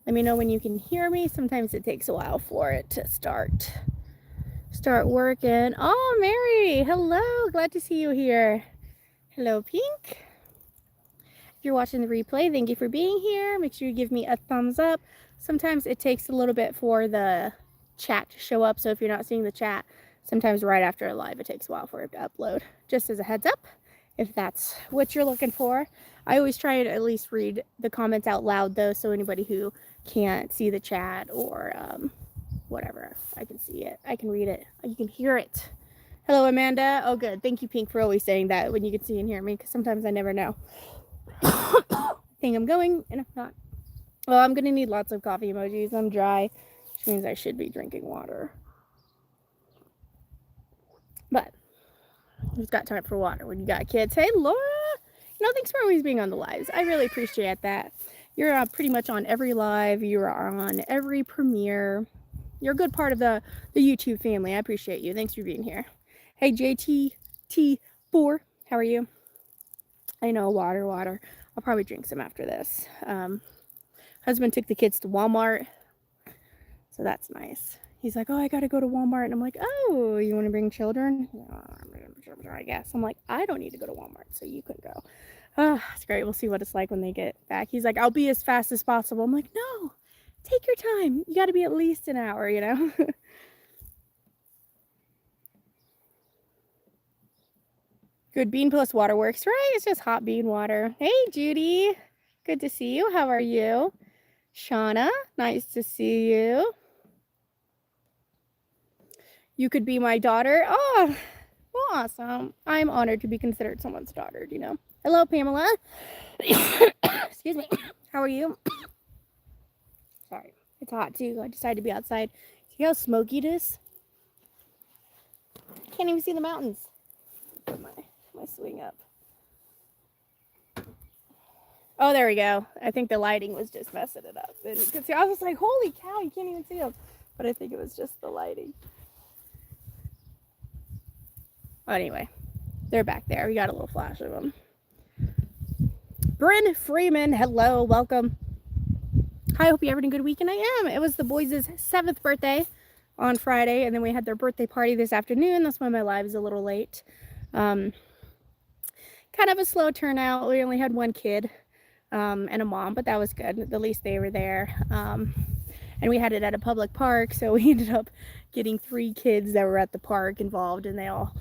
Let me know when you can hear me. Sometimes it takes a while for it to start working. Oh, Mary, hello. Glad to see you here. Hello, Pink. If you're watching the replay, thank you for being here. Make sure you give me a thumbs up. Sometimes it takes a little bit for the chat to show up. So if you're not seeing the chat, sometimes right after a live, it takes a while for it to upload. Just as a heads up, if that's what you're looking for. I always try to at least read the comments out loud though, so anybody who can't see the chat or whatever, I can see it. I can read it. You can hear it. Hello, Amanda. Oh, good. Thank you, Pink, for always saying that when you can see and hear me, because sometimes I never know. I think I'm going, and if not, well, I'm gonna need lots of coffee emojis. I'm dry, which means I should be drinking water. But who's got time for water when you got kids? Hey, Laura. Thanks for always being on the lives. I really appreciate that. You're pretty much on every live. You're on every premiere. You're a good part of the YouTube family. I appreciate you. Thanks for being here. Hey, JTT4, how are you? I know, water. I'll probably drink some after this. Husband took the kids to Walmart, so that's nice. He's like, oh, I gotta go to Walmart. And I'm like, oh, you want to bring children? I guess. I'm like, I don't need to go to Walmart, so you can go. Oh, it's great. We'll see what it's like when they get back. He's like, I'll be as fast as possible. I'm like, no, take your time. You got to be at least an hour, Good bean plus water works, right? It's just hot bean water. Hey, Judy. Good to see you. How are you? Shauna, nice to see you. You could be my daughter. Oh, awesome. I'm honored to be considered someone's daughter, Hello, Pamela. Excuse me. How are you? Sorry. It's hot, too. I decided to be outside. See how smoky it is? Can't even see the mountains. Put my swing up. Oh, there we go. I think the lighting was just messing it up. And you could see, I was like, holy cow, you can't even see them. But I think it was just the lighting. Anyway, they're back there. We got a little flash of them. Bryn Freeman, hello, welcome. I hope you're having a good weekend. I am. It was the boys' 7th birthday on Friday, and then we had their birthday party this afternoon. That's why my live is a little late. Kind of a slow turnout. We only had one kid and a mom, but that was good. At least they were there. And we had it at a public park, so we ended up getting 3 kids that were at the park involved, and they all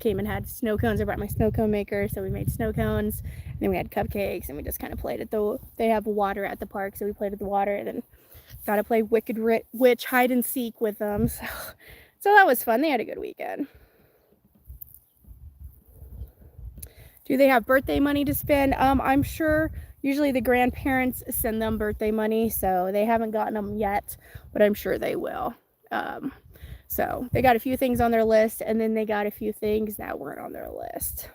came and had snow cones. I brought my snow cone maker, so we made snow cones. And then we had cupcakes, and we just kind of played at they have water at the park, so we played at the water, and then got to play Wicked Witch hide and seek with them. So that was fun. They had a good weekend. Do they have birthday money to spend? I'm sure usually the grandparents send them birthday money, so they haven't gotten them yet, but I'm sure they will. So they got a few things on their list, and then they got a few things that weren't on their list.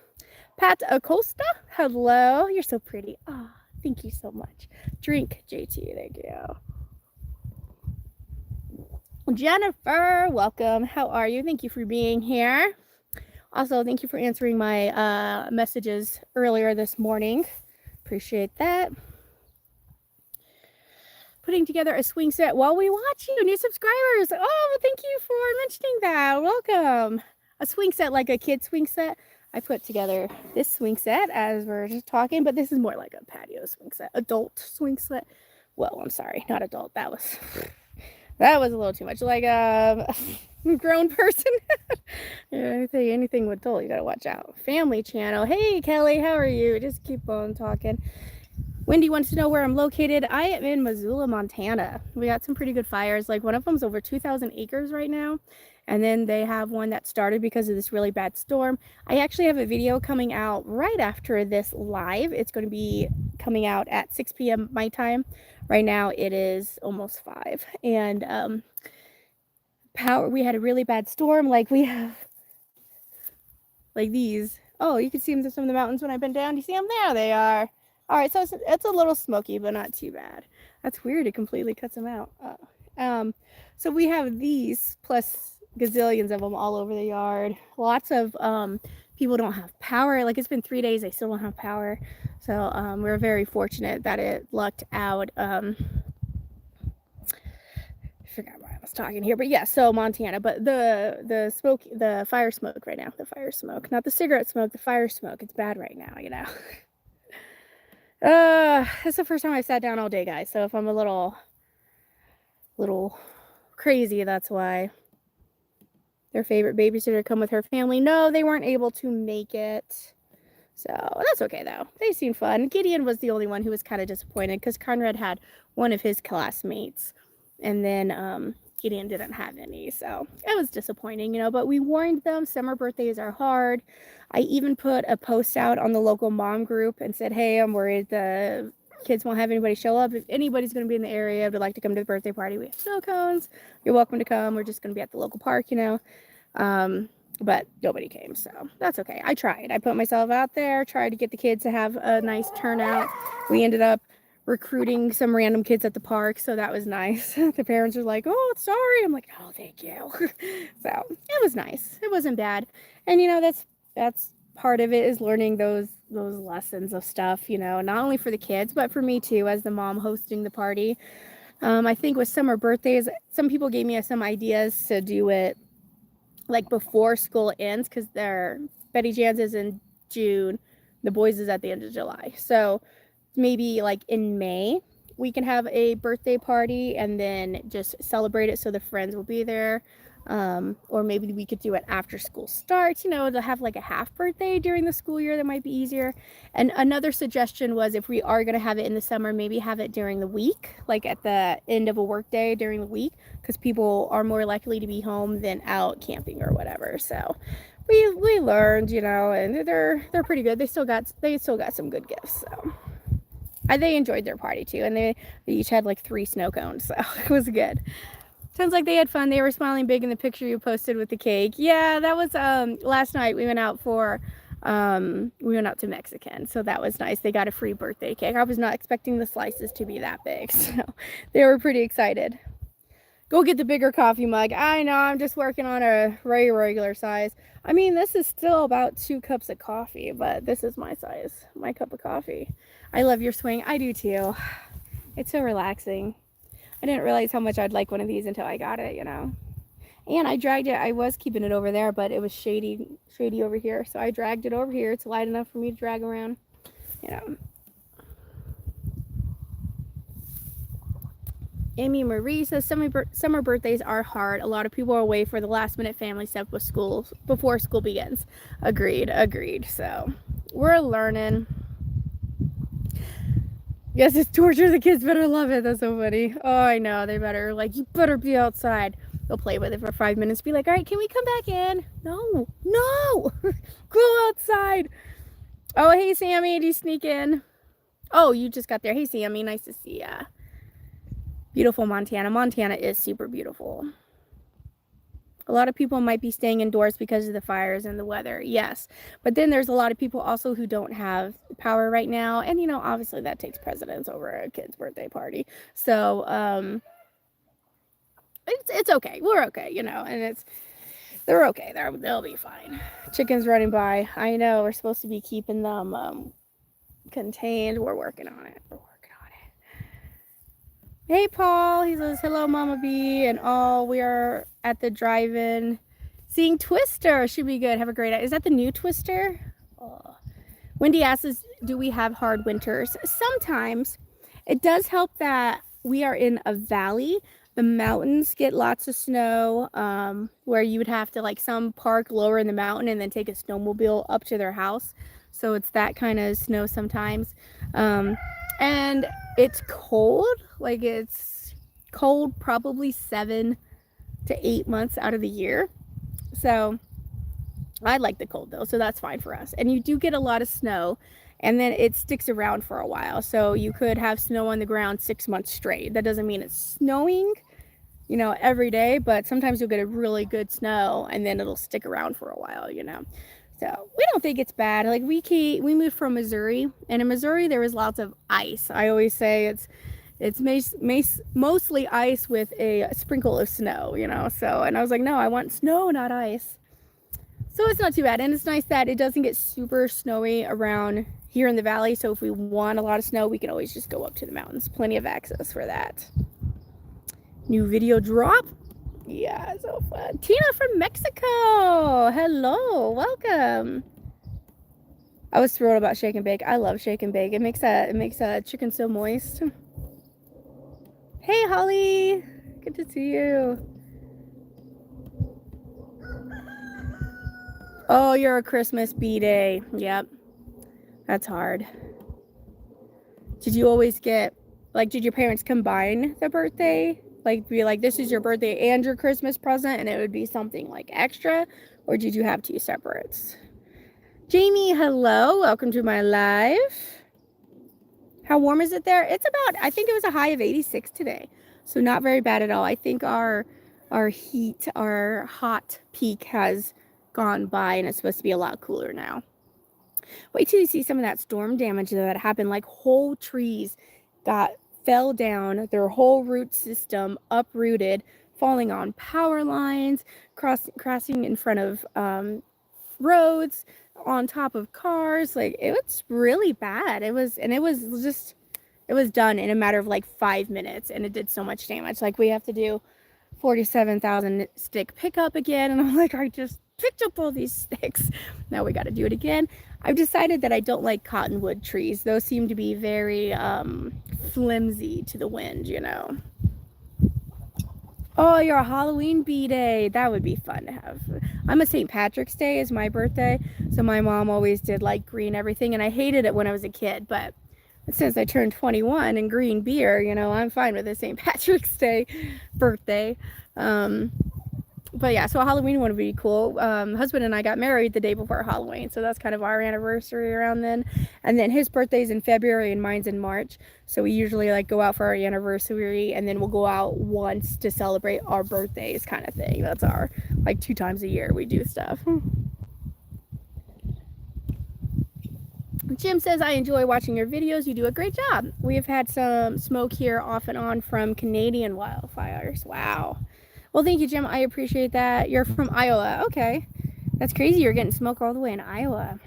Pat Acosta, hello. You're so pretty. Oh, thank you so much. Drink, JT. Thank you. Jennifer, welcome. How are you? Thank you for being here. Also, thank you for answering my messages earlier this morning. Appreciate that. Putting together a swing set while we watch you. New subscribers. Oh, thank you for mentioning that. Welcome. A swing set, like a kid swing set. I put together this swing set as we're just talking, but this is more like a patio swing set. Adult swing set. Well, I'm sorry, not adult. That was a little too much. Like a grown person. Yeah, anything with adult, you gotta watch out. Family channel. Hey, Kelly, how are you? Just keep on talking. Wendy wants to know where I'm located. I am in Missoula, Montana. We got some pretty good fires. Like one of them's over 2,000 acres right now. And then they have one that started because of this really bad storm. I actually have a video coming out right after this live. It's going to be coming out at 6 p.m. my time. Right now it is almost 5. And we had a really bad storm. Like we have like these. Oh, you can see them in some of the mountains when I've been down. Do you see them? There they are. All right, so it's a little smoky, but not too bad. That's weird. It completely cuts them out. So we have these plus gazillions of them all over the yard. Lots of people don't have power. Like it's been 3 days, they still don't have power. So we're very fortunate that it lucked out. forgot why I was talking here, but yeah, so Montana, but the smoke, the fire smoke right now, the fire smoke, not the cigarette smoke, the fire smoke. It's bad right now, you know. It's the first time I sat down all day, guys. So if I'm a little crazy, that's why. Their favorite babysitter come with her family. No, they weren't able to make it. So that's okay though. They seemed fun. Gideon was the only one who was kind of disappointed because Conrad had one of his classmates, and then Gideon didn't have any. So it was disappointing, you know, but we warned them summer birthdays are hard. I even put a post out on the local mom group and said, hey, I'm worried the kids won't have anybody show up. If anybody's going to be in the area would like to come to the birthday party, we have snow cones. You're welcome to come. We're just going to be at the local park, you know. But nobody came, so that's okay. I tried. I put myself out there, tried to get the kids to have a nice turnout. We ended up recruiting some random kids at the park, so that was nice. The parents were like, oh, sorry. I'm like, oh, thank you. So it was nice. It wasn't bad. And you know, that's part of it, is learning those lessons of stuff, you know, not only for the kids, but for me too, as the mom hosting the party. I think with summer birthdays, some people gave me some ideas to do it like before school ends, because their Betty Jan's is in June, the boys is at the end of July. So maybe like in May we can have a birthday party and then just celebrate it so the friends will be there. Or maybe we could do it after school starts, you know, to have like a half birthday during the school year. That might be easier. And another suggestion was, if we are going to have it in the summer, maybe have it during the week, like at the end of a work day during the week, because people are more likely to be home than out camping or whatever. So we learned, you know, and they're pretty good. They still got some good gifts. So they enjoyed their party too, and they each had like 3 snow cones, so it was good. Sounds like they had fun. They were smiling big in the picture you posted with the cake. Yeah, that was last night. We went out to Mexican, so that was nice. They got a free birthday cake. I was not expecting the slices to be that big, so they were pretty excited. Go get the bigger coffee mug. I know, I'm just working on a regular size. I mean, this is still about 2 cups of coffee, but this is my size, my cup of coffee. I love your swing. I do too. It's so relaxing. I didn't realize how much I'd like one of these until I got it, you know. And I dragged it. I was keeping it over there, but it was shady over here. So I dragged it over here. It's light enough for me to drag around, you know. Amy Marie says, summer birthdays are hard. A lot of people are away for the last minute family stuff with school before school begins. Agreed. So we're learning. Yes, it's torture. The kids better love it. That's so funny. Oh, I know. They better, like, you better be outside. They'll play with it for 5 minutes. Be like, all right, can we come back in? No. Go outside. Oh, hey, Sammy. Do you sneak in? Oh, you just got there. Hey, Sammy. Nice to see ya. Beautiful Montana. Montana is super beautiful. A lot of people might be staying indoors because of the fires and the weather. Yes. But then there's a lot of people also who don't have power right now. And, you know, obviously that takes precedence over a kid's birthday party. So, it's okay. We're okay, you know, and they're okay. They'll be fine. Chickens running by. I know, we're supposed to be keeping them, contained. We're working on it. Hey, Paul. He says, hello, Mama B. And all, we are at the drive-in seeing Twister. Should be good. Have a great night. Is that the new Twister? Oh. Wendy asks, do we have hard winters? Sometimes. It does help that we are in a valley. The mountains get lots of snow, where you would have to, like, some park lower in the mountain and then take a snowmobile up to their house. So it's that kind of snow sometimes. And it's cold. Like, it's cold probably 7 to 8 months out of the year. So I like the cold though, so that's fine for us. And you do get a lot of snow, and then it sticks around for a while. So you could have snow on the ground 6 months straight. That doesn't mean it's snowing, you know, every day, but sometimes you'll get a really good snow and then it'll stick around for a while, you know. So we don't think it's bad. Like, we moved from Missouri, and in Missouri there was lots of ice. I always say it's mostly ice with a sprinkle of snow, you know. So, and I was like, no, I want snow, not ice. So it's not too bad. And it's nice that it doesn't get super snowy around here in the valley. So if we want a lot of snow, we can always just go up to the mountains. Plenty of access for that. New video drop. Yeah, so fun. Tina from Mexico. Hello, welcome. I was thrilled about shake and bake. I love shake and bake. It makes chicken so moist. Hey, Holly. Good to see you. Oh, you're a Christmas B-Day. Yep. That's hard. Did you always get, like, did your parents combine the birthday? Like, be like, this is your birthday and your Christmas present, and it would be something, like, extra? Or did you have two separates? Jamie, hello. Welcome to my live. How warm is it there? It's about, I think it was a high of 86 today. So not very bad at all. I think our hot peak has gone by, and it's supposed to be a lot cooler now. Wait till you see some of that storm damage that happened. Like, whole trees fell down, their whole root system uprooted, falling on power lines, crossing in front of roads, on top of cars. Like, it was really bad. It was done in a matter of like 5 minutes, and it did so much damage. Like, we have to do 47,000 stick pickup again, and I'm like, I just picked up all these sticks. Now we got to do it again. I've decided that I don't like cottonwood trees. Those seem to be very flimsy to the wind, you know. Oh, you're a Halloween B-Day. That would be fun to have. I'm a St. Patrick's Day is my birthday, so my mom always did like green everything, and I hated it when I was a kid, but since I turned 21 and green beer, you know, I'm fine with the St. Patrick's Day birthday. But yeah, so a Halloween one would be cool. Husband and I got married the day before Halloween, so that's kind of our anniversary around then. And then his birthday's in February and mine's in March, so we usually like go out for our anniversary, and then we'll go out once to celebrate our birthdays, kind of thing. That's our, like, 2 times a year we do stuff. Jim says, I enjoy watching your videos. You do a great job. We have had some smoke here off and on from Canadian wildfires. Wow. Well, thank you, Jim. I appreciate that. You're from Iowa. Okay. That's crazy. You're getting smoke all the way in Iowa.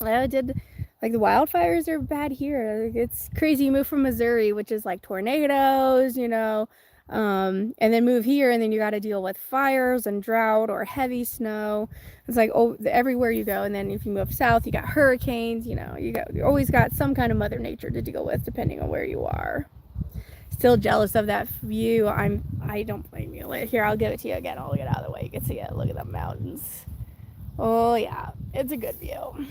I did, like, the wildfires are bad here. It's crazy. You move from Missouri, which is like tornadoes, you know, and then move here, and then you got to deal with fires and drought or heavy snow. It's like, oh, everywhere you go. And then if you move south, you got hurricanes, you know, you always got some kind of Mother Nature to deal with depending on where you are. Still jealous of that view. I don't blame you. Here, I'll give it to you again. I'll get out of the way. You can see it. Look at the mountains. Oh yeah, it's a good view.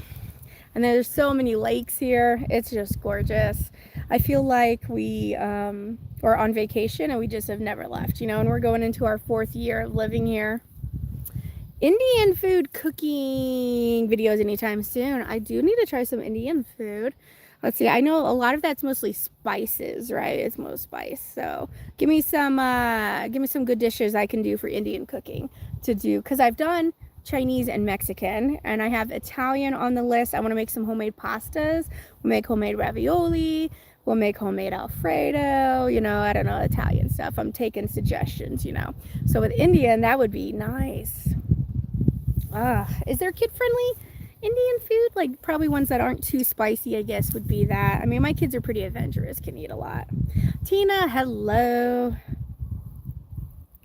And there's so many lakes here. It's just gorgeous. I feel like we are on vacation and we just have never left, you know, and we're going into our 4th year of living here. Indian food cooking videos anytime soon. I do need to try some Indian food. Let's see. I know a lot of that's mostly spices, right? It's most spice. So give me some good dishes I can do for Indian cooking to do, because I've done Chinese and Mexican, and I have Italian on the list. I want to make some homemade pastas. We'll make homemade ravioli. We'll make homemade Alfredo. You know, I don't know, Italian stuff. I'm taking suggestions, you know. So with Indian, that would be nice. Is there kid-friendly Indian food? Like, probably ones that aren't too spicy, I guess, would be that. I mean, my kids are pretty adventurous, can eat a lot. Tina, hello.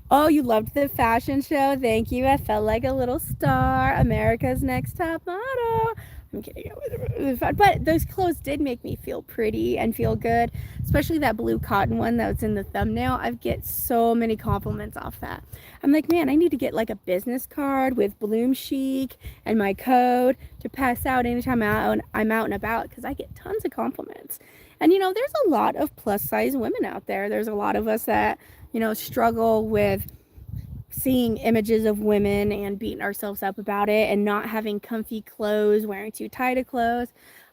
Oh, you loved the fashion show. Thank you. I felt like a little star. America's Next Top Model. I'm kidding. It was fun. But those clothes did make me feel pretty and feel good, especially that blue cotton one that was in the thumbnail. I get so many compliments off that. I'm like, man, I need to get like a business card with Bloom Chic and my code to pass out anytime I'm out and about, because I get tons of compliments. And, you know, there's a lot of plus size women out there. There's a lot of us that, you know, struggle with seeing images of women and beating ourselves up about it and not having comfy clothes, wearing too tight of clothes.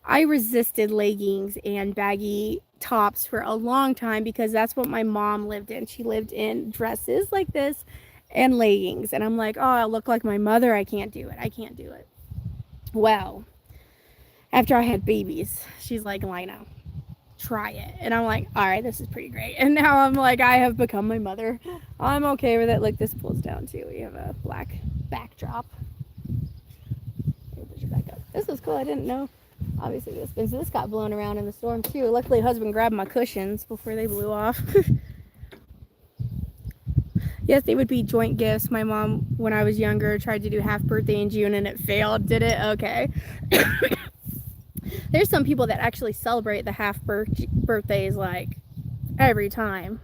I resisted leggings and baggy tops for a long time because that's what my mom lived in. She lived in dresses like this and leggings. And I'm like, oh, I look like my mother. I can't do it. I can't do it. Well, after I had babies, she's like, Lina, try it. And I'm like, all right, this is pretty great. And now I'm like, I have become my mother. I'm okay with it. Look, this pulls down too. We have a black backdrop. This is cool. I didn't know. Obviously this got blown around in the storm too. Luckily husband grabbed my cushions before they blew off. Yes, they would be joint gifts. My mom, when I was younger, tried to do half birthday in June and it failed. Did it? Okay. There's some people that actually celebrate the half birthdays like every time.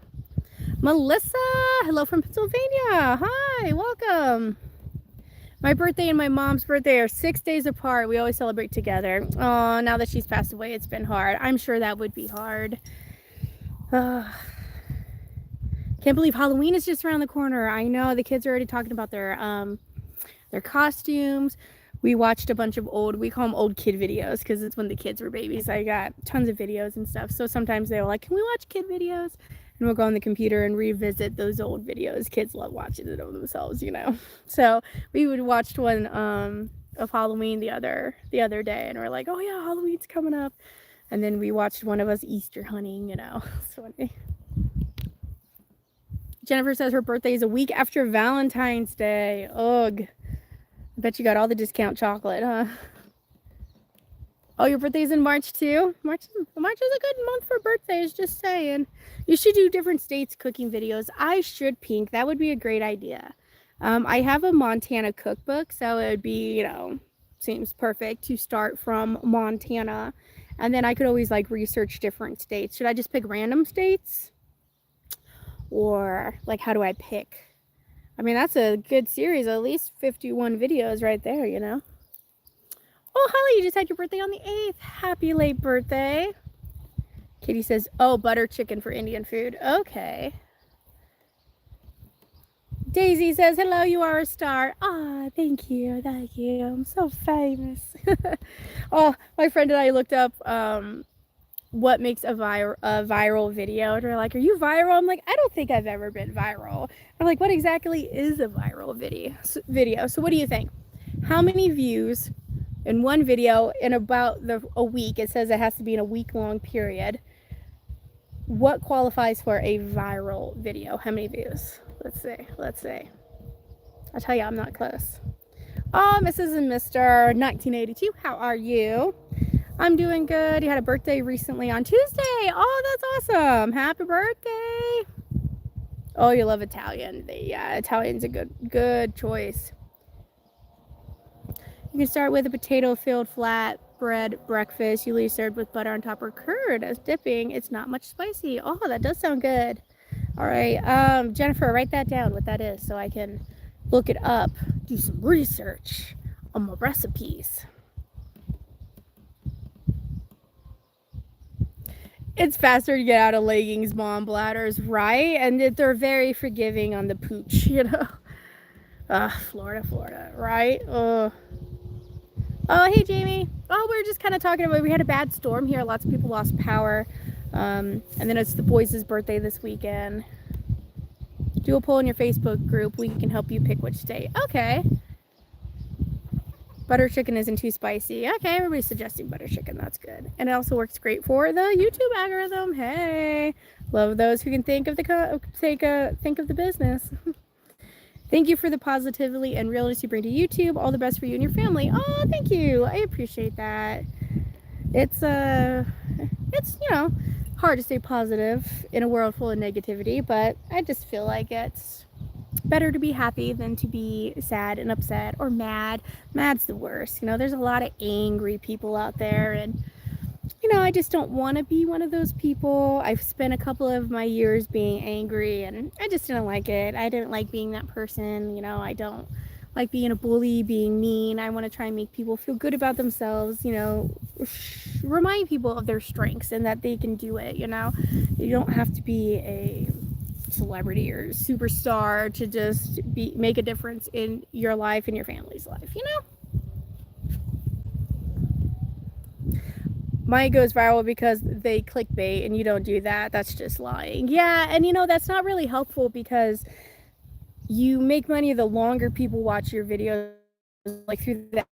Melissa, hello from Pennsylvania. Hi, welcome. My birthday and my mom's birthday are 6 days apart. We always celebrate together. Oh, now that she's passed away, it's been hard. I'm sure that would be hard. Can't believe Halloween is just around the corner. I know the kids are already talking about their costumes. We watched a bunch of we call them old kid videos because it's when the kids were babies. I got tons of videos and stuff. So sometimes they were like, can we watch kid videos? And we'll go on the computer and revisit those old videos. Kids love watching it of themselves, you know. So we would watch one of Halloween the other day, and we're like, oh yeah, Halloween's coming up. And then we watched one of us Easter hunting, you know. It's funny. Jennifer says her birthday is a week after Valentine's Day. Ugh. I bet you got all the discount chocolate, huh? Oh, your birthday's in March too? March is a good month for birthdays, just saying. You should do different states cooking videos. I should, Pink. That would be a great idea. I have a Montana cookbook, so it would be, you know, seems perfect to start from Montana. And then I could always like research different states. Should I just pick random states? Or like, how do I pick? I mean, that's a good series, at least 51 videos right there, you know? Oh, Holly, you just had your birthday on the 8th. Happy late birthday. Katie says, oh, butter chicken for Indian food. Okay. Daisy says, hello, you are a star. Ah, thank you. Thank you. I'm so famous. Oh, my friend and I looked up what makes a viral video. And we're like, are you viral? I'm like, I don't think I've ever been viral. I'm like, what exactly is a viral video? So what do you think? How many views in one video in about a week? It says it has to be in a week-long period. What qualifies for a viral video? How many views? Let's see. I'll tell you, I'm not close. Oh, Mrs. and Mr. 1982, how are you? I'm doing good. You had a birthday recently on Tuesday. Oh, that's awesome. Happy birthday. Oh, you love Italian. Yeah, Italian's a good choice. You can start with a potato-filled flat bread breakfast. Usually served with butter on top or curd as dipping. It's not much spicy. Oh, that does sound good. All right, Jennifer, write that down, what that is, so I can look it up, do some research on my recipes. It's faster to get out of leggings, mom bladders, right? And they're very forgiving on the pooch, you know. Florida, right? Oh, hey, Jamie. Oh, we were just kind of talking about, we had a bad storm here. Lots of people lost power. And then it's the boys' birthday this weekend. Do a poll in your Facebook group. We can help you pick which state. Okay. Butter chicken isn't too spicy. Okay, everybody's suggesting butter chicken. That's good. And it also works great for the YouTube algorithm. Hey, love those who can think of the business. Thank you for the positivity and realness you bring to YouTube. All the best for you and your family. Oh, thank you. I appreciate that. It's you know, hard to stay positive in a world full of negativity, but I just feel like it's better to be happy than to be sad and upset or mad. Mad's the worst. You know, there's a lot of angry people out there, and you know, I just don't want to be one of those people. I've spent a couple of my years being angry, and I just didn't like it. I didn't like being that person. You know, I don't like being a bully, being mean. I want to try and make people feel good about themselves, you know, remind people of their strengths and that they can do it, you know. You don't have to be a celebrity or superstar to just make a difference in your life and your family's life, you know. Mine goes viral because they clickbait, and you don't do that. That's just lying. Yeah, and you know, that's not really helpful because you make money the longer people watch your videos, like through the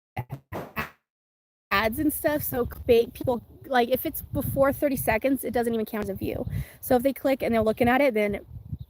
ads and stuff. So people, like, if it's before 30 seconds, it doesn't even count as a view. So if they click and they're looking at it, then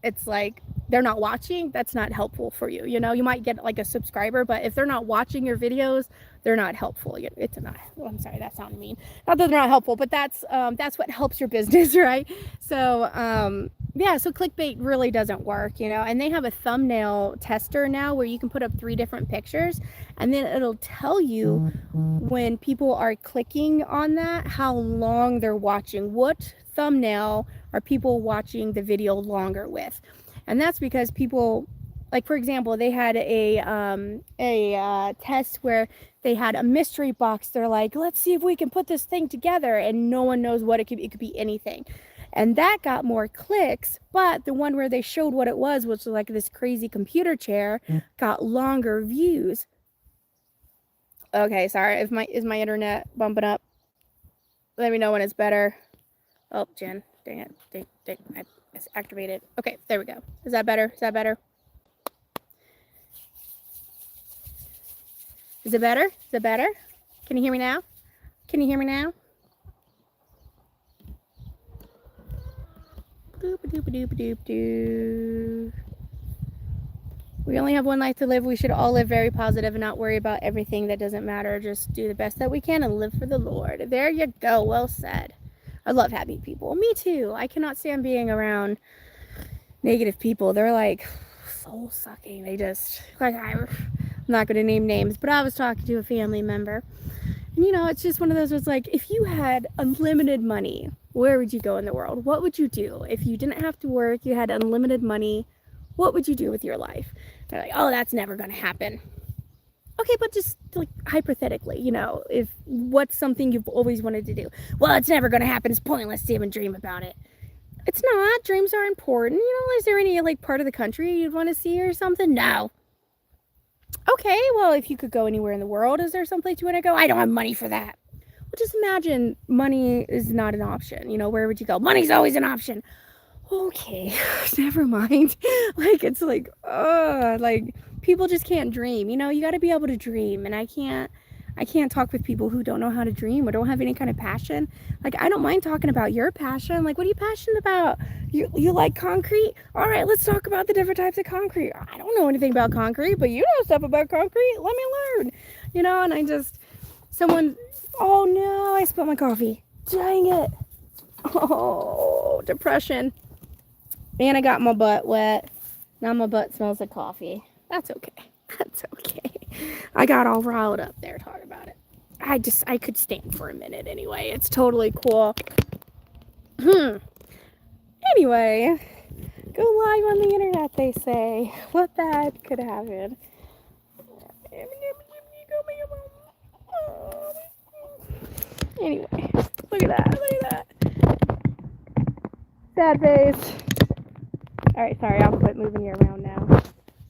it's like they're not watching. That's not helpful for you. You know, you might get like a subscriber, but if they're not watching your videos, they're not helpful. It's not, oh, I'm sorry, that sounded mean. Not that they're not helpful, but that's what helps your business, right? So Yeah, so clickbait really doesn't work, you know, and they have a thumbnail tester now where you can put up 3 different pictures and then it'll tell you when people are clicking on that, how long they're watching, what thumbnail are people watching the video longer with. And that's because people, like for example, they had a test where they had a mystery box. They're like, let's see if we can put this thing together, and no one knows what it could be. It could be anything. And that got more clicks, but the one where they showed what it was, which was like this crazy computer chair, got longer views. Okay, sorry. Is my internet bumping up? Let me know when it's better. Oh, Jen, dang it. Dang, it's activated. Okay, there we go. Is that better? Is that better? Is it better? Is it better? Can you hear me now? Can you hear me now? Boop-a-doop-a-doop-a-doop-a-doop. We only have one life to live. We should all live very positive and not worry about everything that doesn't matter. Just do the best that we can and live for the Lord. There you go. Well said. I love happy people. Me too. I cannot stand being around negative people. They're like soul sucking. They just, like, I'm not going to name names, but I was talking to a family member. And you know, it's just one of those where it's like, if you had unlimited money, where would you go in the world? What would you do? If you didn't have to work, you had unlimited money, what would you do with your life? They're like, oh, that's never going to happen. Okay, but just like hypothetically, you know, if what's something you've always wanted to do? Well, it's never going to happen. It's pointless to even dream about it. It's not. Dreams are important. You know, is there any like part of the country you'd want to see or something? No. Okay, well, if you could go anywhere in the world, is there someplace you want to go? I don't have money for that. Well, just imagine money is not an option. You know, where would you go? Money's always an option. Okay, never mind. Like, it's like people just can't dream. You know, you got to be able to dream, and I can't talk with people who don't know how to dream or don't have any kind of passion. Like, I don't mind talking about your passion. Like, what are you passionate about? You like concrete? All right, let's talk about the different types of concrete. I don't know anything about concrete, but you know stuff about concrete. Let me learn. You know, and oh no, I spilled my coffee. Dang it. Oh, depression. And I got my butt wet. Now my butt smells like coffee. That's okay. That's okay. I got all riled up there talking about it. I could stand for a minute anyway. It's totally cool. Anyway, go live on the internet, they say. What bad could happen? Anyway, look at that. Look at that. Sad face. Alright, sorry, I'll quit moving you around now.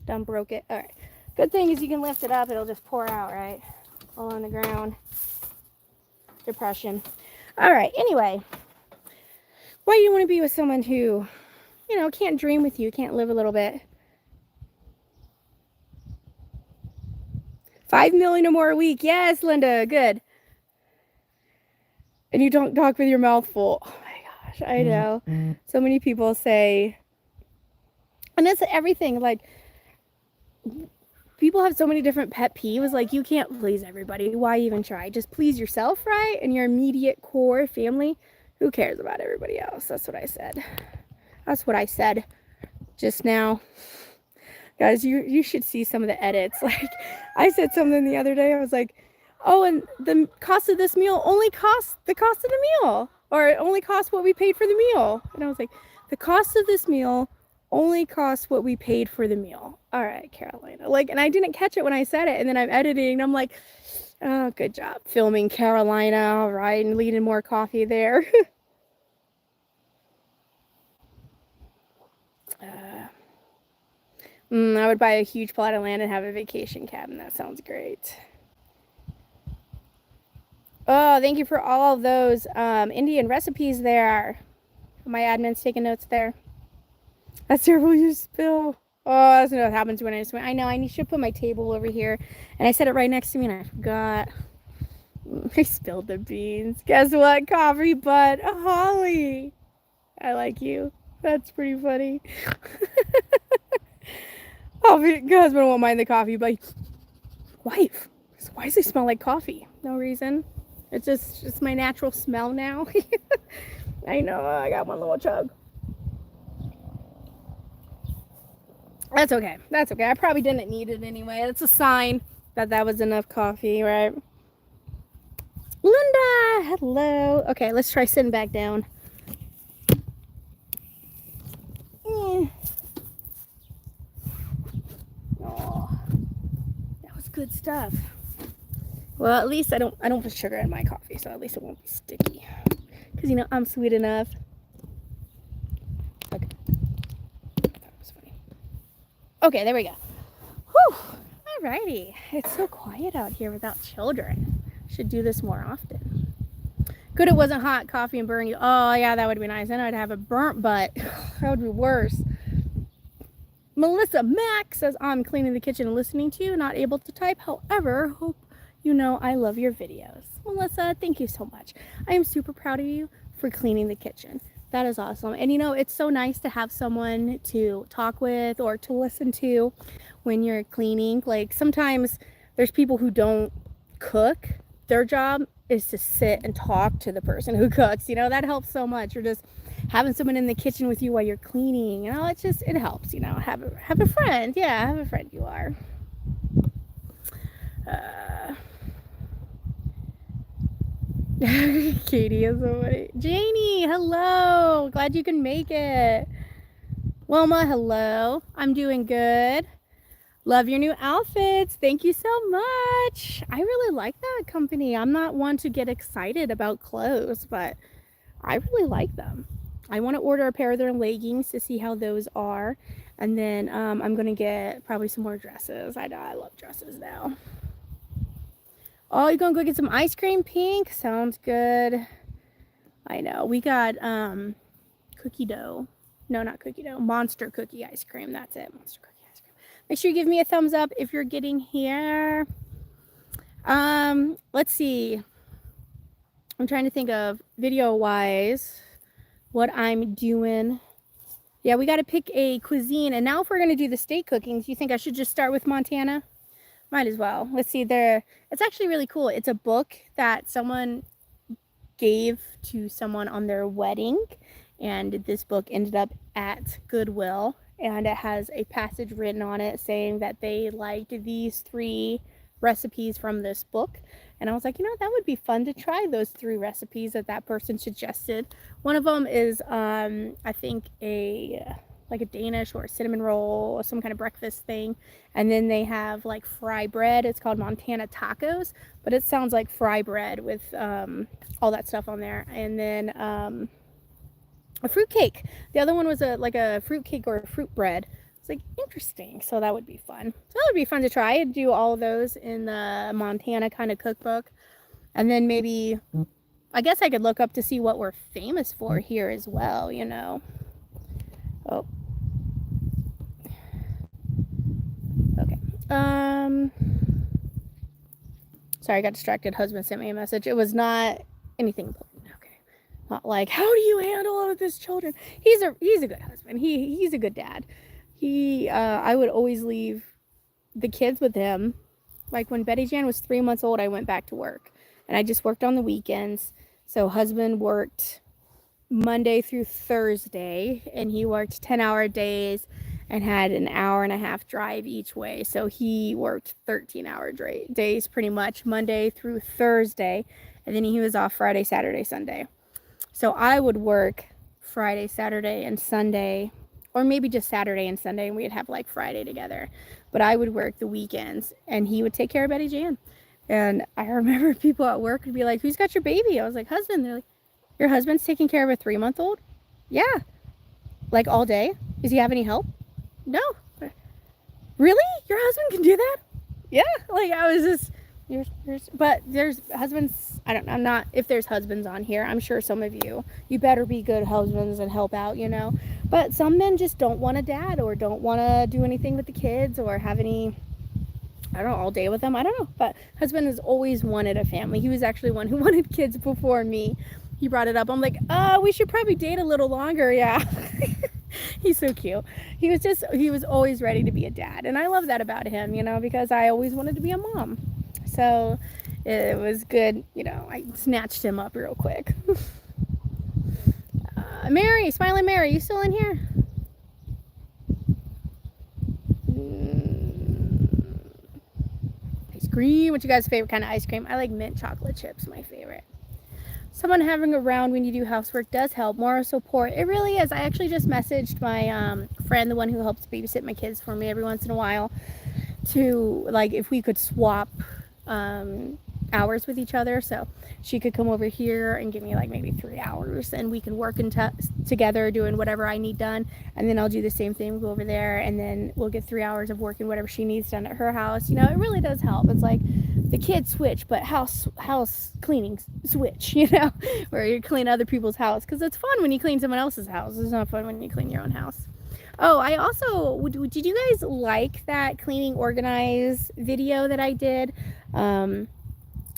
Done broke it. Alright. Good thing is you can lift it up, it'll just pour out, right? All on the ground. Depression. Alright, anyway. Why do you want to be with someone who, you know, can't dream with you, can't live a little bit? 5 million or more a week. Yes, Linda, good. And you don't talk with your mouth full. Oh my gosh, I know. So many people say, and that's everything, like, people have so many different pet peeves. Like, you can't please everybody. Why even try? Just please yourself, right? And your immediate core family. Who cares about everybody else? That's what I said. That's what I said just now. Guys, you should see some of the edits. Like, I said something the other day. I was like, oh, and the cost of this meal only costs the cost of the meal. Or it only costs what we paid for the meal. And I was like, the cost of this meal only costs what we paid for the meal. All right, Carolina. Like, and I didn't catch it when I said it. And then I'm editing and I'm like, oh, good job filming Carolina. All right, and leading more coffee there. I would buy a huge plot of land and have a vacation cabin. That sounds great. Oh, thank you for all of those Indian recipes there. My admin's taking notes there. That's terrible, you spill. Oh, that's what happens when I swim. I know, I should put my table over here. And I set it right next to me and I forgot. I spilled the beans. Guess what? Coffee butt. Holly. I like you. That's pretty funny. Oh, your husband won't mind the coffee, but wife, why does it smell like coffee? No reason. It's just my natural smell now. I know, I got one little chug. That's okay. That's okay. I probably didn't need it anyway. It's a sign that that was enough coffee, right? Linda, hello. Okay, let's try sitting back down. Oh, that was good stuff. Well, at least I don't put sugar in my coffee, so at least it won't be sticky. Because, you know, I'm sweet enough. Okay. I thought it was funny. Okay, there we go. Whew. Alrighty. It's so quiet out here without children. Should do this more often. Good it wasn't hot coffee and burn you. Oh, yeah, that would be nice. Then I'd have a burnt butt. That would be worse. Melissa Mack says, I'm cleaning the kitchen and listening to you. Not able to type. However, hope you know I love your videos. Melissa, thank you so much. I am super proud of you for cleaning the kitchen. That is awesome. And you know, it's so nice to have someone to talk with or to listen to when you're cleaning. Like sometimes there's people who don't cook. Their job is to sit and talk to the person who cooks. You know, that helps so much. Or just having someone in the kitchen with you while you're cleaning. You know, it helps, you know, have a friend. Yeah, have a friend you are. Katie is somebody. Janie, hello. Glad you can make it. Wilma, hello. I'm doing good. Love your new outfits. Thank you so much. I really like that company. I'm not one to get excited about clothes, but I really like them. I want to order a pair of their leggings to see how those are. And then I'm going to get probably some more dresses. I know I love dresses now. Oh, you're going to go get some ice cream, Pink? Sounds good. I know. We got cookie dough. No, not cookie dough. Monster cookie ice cream. That's it. Monster cookie ice cream. Make sure you give me a thumbs up if you're getting here. Let's see. I'm trying to think of video-wise what I'm doing. Yeah, we got to pick a cuisine. And now if we're going to do the steak cooking, do you think I should just start with Montana? Might as well. Let's see there. It's actually really cool. It's a book that someone gave to someone on their wedding. And this book ended up at Goodwill. And it has a passage written on it saying that they liked these 3 recipes from this book. And I was like, you know, that would be fun to try those 3 recipes that person suggested. One of them is, I think, like a Danish or a cinnamon roll or some kind of breakfast thing. And then they have like fry bread. It's called Montana tacos, but it sounds like fry bread with all that stuff on there. And then a fruit cake. The other one was like a fruit cake or a fruit bread. It's like interesting. So that would be fun. So that would be fun to try. I'd do all of those in the Montana kind of cookbook. And then maybe, I guess I could look up to see what we're famous for here as well, you know. Oh. Okay. Sorry, I got distracted. Husband sent me a message. It was not anything important. Okay. Not like, how do you handle all of this children? He's a good husband. He's a good dad. I would always leave the kids with him. Like when Betty Jan was 3 months old, I went back to work and I just worked on the weekends. So husband worked Monday through Thursday and he worked 10-hour days and had an hour and a half drive each way. So he worked 13-hour days pretty much Monday through Thursday. And then he was off Friday, Saturday, Sunday. So I would work Friday, Saturday, and Sunday, or maybe just Saturday and Sunday, and we'd have like Friday together. But I would work the weekends and he would take care of Betty Jan. And I remember people at work would be like, who's got your baby? I was like, husband. They're like, your husband's taking care of a 3-month-old? Yeah. Like all day? Does he have any help? No. Really? Your husband can do that? Yeah. Like I was just, but there's husbands, I don't know, I'm not, if there's husbands on here, I'm sure some of you better be good husbands and help out, you know. But some men just don't want a dad or don't want to do anything with the kids or have any, I don't know, all day with them. I don't know. But husband has always wanted a family. He was actually one who wanted kids before me. He brought it up. I'm like, we should probably date a little longer. Yeah. He's so cute. He was always ready to be a dad. And I love that about him, you know, because I always wanted to be a mom. So it was good. You know, I snatched him up real quick. Mary, Smiling Mary, you still in here? cream. What's you guys' favorite kind of ice cream? I like mint chocolate chips, my favorite. Someone having around when you do housework does help. Moral support. It really is. I actually just messaged my friend, the one who helps babysit my kids for me every once in a while, to like if we could swap hours with each other, so she could come over here and give me like maybe 3 hours, and we can work together doing whatever I need done, and then I'll do the same thing, go over there, and then we'll get 3 hours of working whatever she needs done at her house. You know, it really does help. It's like the kids switch, but house cleaning switch, you know, where you clean other people's house, because it's fun when you clean someone else's house. It's not fun when you clean your own house. Oh, I also, did you guys like that cleaning organize video that I did?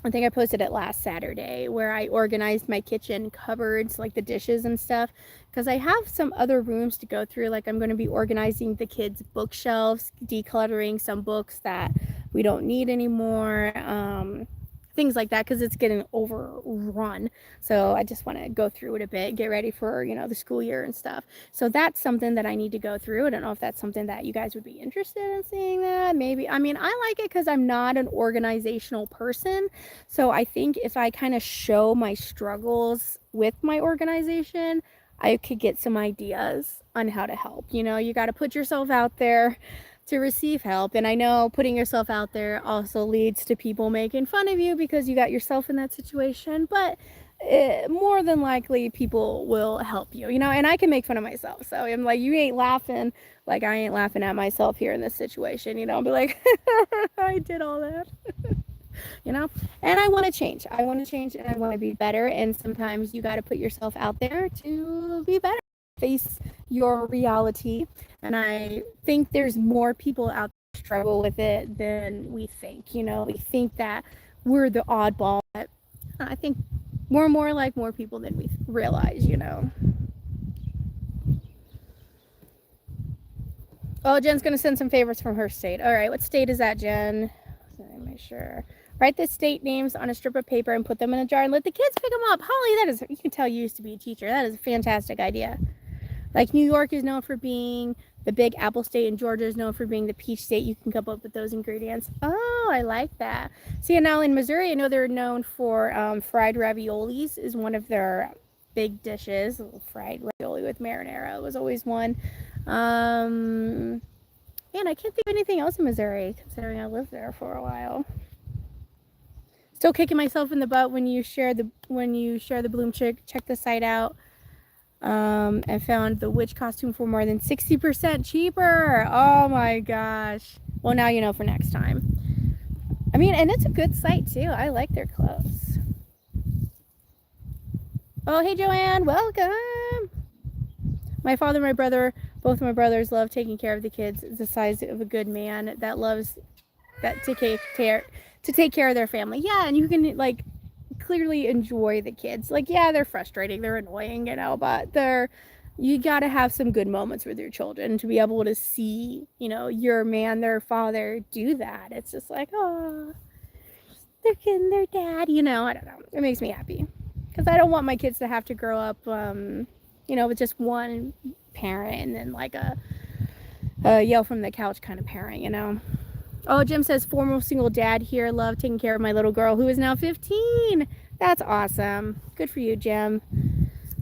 I think I posted it last Saturday, where I organized my kitchen cupboards, like the dishes and stuff, because I have some other rooms to go through. Like I'm going to be organizing the kids' bookshelves, decluttering some books that we don't need anymore, things like that, because it's getting overrun. So I just want to go through it a bit, get ready for, you know, the school year and stuff. So that's something that I need to go through. I don't know if that's something that you guys would be interested in seeing that. Maybe, I mean, I like it because I'm not an organizational person. So I think if I kind of show my struggles with my organization, I could get some ideas on how to help. You know, you got to put yourself out there to receive help. And I know putting yourself out there also leads to people making fun of you because you got yourself in that situation, but more than likely people will help you, you know. And I can make fun of myself, so I'm like, you ain't laughing, like I ain't laughing at myself here in this situation, you know. I'll be like, I did all that. You know, and I want to change, and I want to be better, and sometimes you got to put yourself out there to be better, face your reality. And I think there's more people out there who struggle with it than we think. You know, we think that we're the oddball, but I think we're more like more people than we realize, you know. Oh, Jen's gonna send some favorites from her state. All right, what state is that, Jen? Make sure. Write the state names on a strip of paper and put them in a jar and let the kids pick them up. Holly, that is, you can tell you used to be a teacher. That is a fantastic idea. Like New York is known for being the big apple state, and Georgia is known for being the peach state. You can come up with those ingredients. Oh, I like that. See, and now in Missouri, I know they're known for fried raviolis is one of their big dishes. Fried ravioli with marinara was always one. Man, I can't think of anything else in Missouri, considering I lived there for a while. Still kicking myself in the butt when you share the Bloom Check the site out. And found the witch costume for more than 60% cheaper. Oh my gosh. Well, now you know for next time. I mean, and it's a good site too. I like their clothes. Oh, hey Joanne, welcome. My father and my brother, both of my brothers, love taking care of the kids. It's the size of a good man that loves that to take care of their family. Yeah, and you can like clearly enjoy the kids. Like, yeah, they're frustrating, they're annoying, you know, but you got to have some good moments with your children to be able to see, you know, your man, their father do that. It's just like, oh, they're getting their dad, you know. I don't know, it makes me happy because I don't want my kids to have to grow up you know, with just one parent and then like a yell from the couch kind of parent, you know. Oh, Jim says, former single dad here, love taking care of my little girl who is now 15. That's awesome. Good for you, Jim.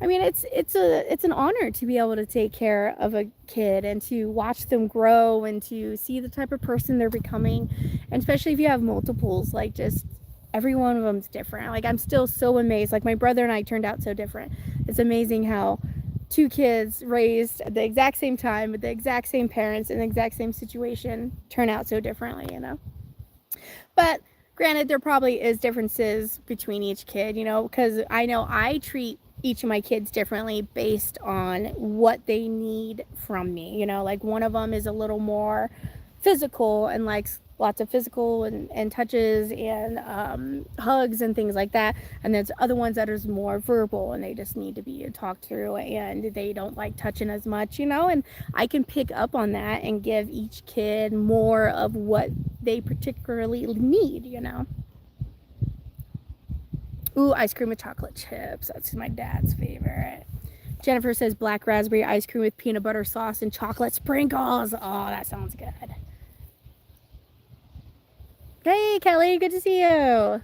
I mean, it's an honor to be able to take care of a kid and to watch them grow and to see the type of person they're becoming. And especially if you have multiples, like just every one of them's different. Like I'm still so amazed. Like my brother and I turned out so different. It's amazing how two kids raised at the exact same time with the exact same parents in the exact same situation turn out so differently, you know. But granted, there probably is differences between each kid, you know, because I know I treat each of my kids differently based on what they need from me, you know. Like one of them is a little more physical and likes lots of physical and touches and hugs and things like that, and there's other ones that is more verbal and they just need to be talked through and they don't like touching as much, you know. And I can pick up on that and give each kid more of what they particularly need, you know. Ooh, ice cream with chocolate chips, that's my dad's favorite. Jennifer says black raspberry ice cream with peanut butter sauce and chocolate sprinkles. Oh, that sounds good. Hey, Kelly, good to see you.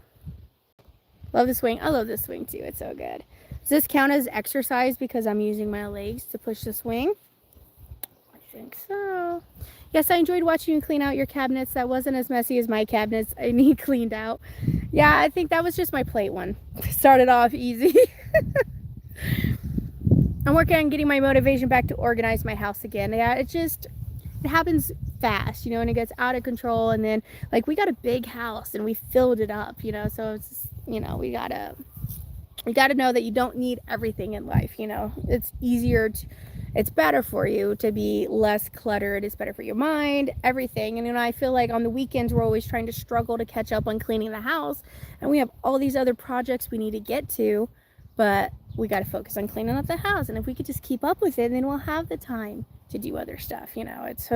Love the swing. I love this swing too. It's so good. Does this count as exercise because I'm using my legs to push the swing? I think so. Yes, I enjoyed watching you clean out your cabinets. That wasn't as messy as my cabinets I need cleaned out. Yeah, I think that was just my plate one. Started off easy. I'm working on getting my motivation back to organize my house again. Yeah, it happens fast, you know, and it gets out of control. And then, like, we got a big house and we filled it up, you know, so it's, you know, we gotta know that you don't need everything in life, you know. It's better for you to be less cluttered. It's better for your mind, everything. And, you know, I feel like on the weekends we're always trying to struggle to catch up on cleaning the house, and we have all these other projects we need to get to, but we got to focus on cleaning up the house. And if we could just keep up with it, then we'll have the time to do other stuff, you know. It's